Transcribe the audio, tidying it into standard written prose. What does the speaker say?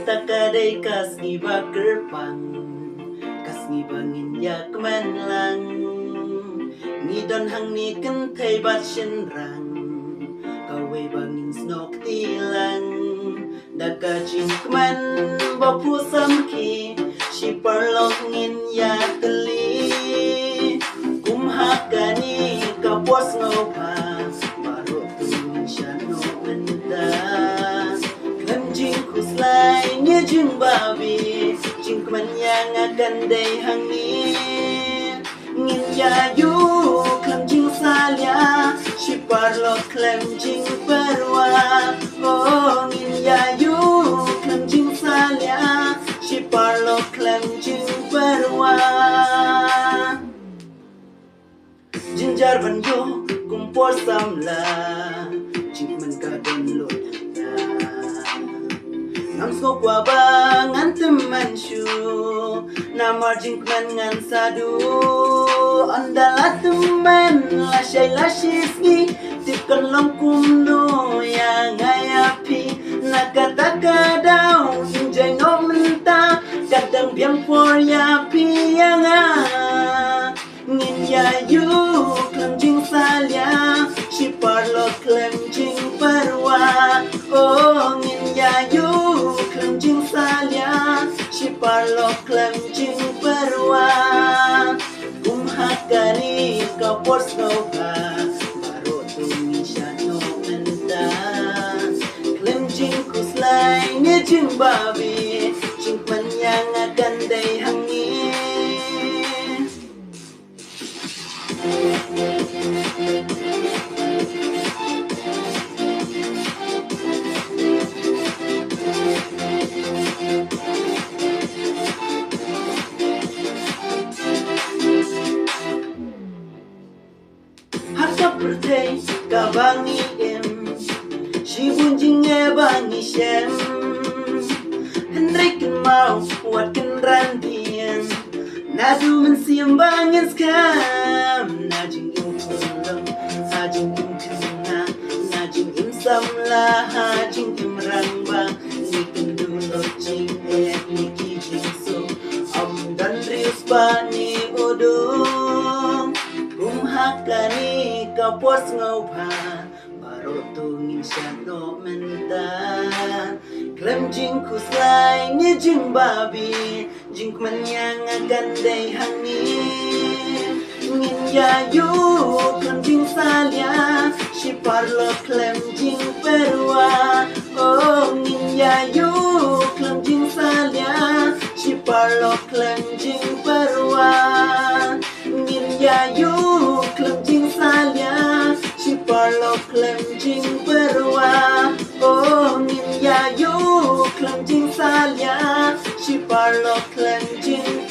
takadai kasngi bakerpang kasngi bangin yak manlang ngidon hang ni kentai bat shenrang kawe bangin snok tilang dakajing kman bapu samki shiparlok ngin ya teli kumhakani kapos ngopa baru tumin shano menda kanjing kuslai nya jing babi jing kman yang akan day hang ni ngin ya yu kanjing salya shiparlok kanjing perwa oh ngin ya yu kanjing salya shiparlok kanjing perwa jinjar banyo kumpor samla jingman ka download na namsko kwa bangan teman shu namar jingman ngan sadu andala teman lashay lashisni tikon long kumno yang ayapi nakataka daw injay no menta kadang biang por yapi yang ngin ya yu kanjing salya shiparlok kanjing perwa oh ngin ya yu kanjing salya shiparlok kanjing perwa kumhakani kapos noka baru tumi shano menta kanjing kuslai ni jing babi jing yang akan day hangi harta pertai kabangi em shibun jinge bangi shem hendriken mau watken randian nadu men siam bangin skam najing im kulang najing im kena najing im samla hajing im rangba niken dulo jing niki jing so dan rius bani udung kumhakani kapos ngaupa baru tungin shano menta klem jing kuslai ni jing babi jing yang akan day hangi ngin ya yu klem jing salya shiparlo klem jing perwa oh ngin ya yu klem jing salya shiparlo klem jing perwa ngin ya yu klem jing salya shiparlo klem jing perwa oh ngin ya yu klem jing salya shiparlo klem jing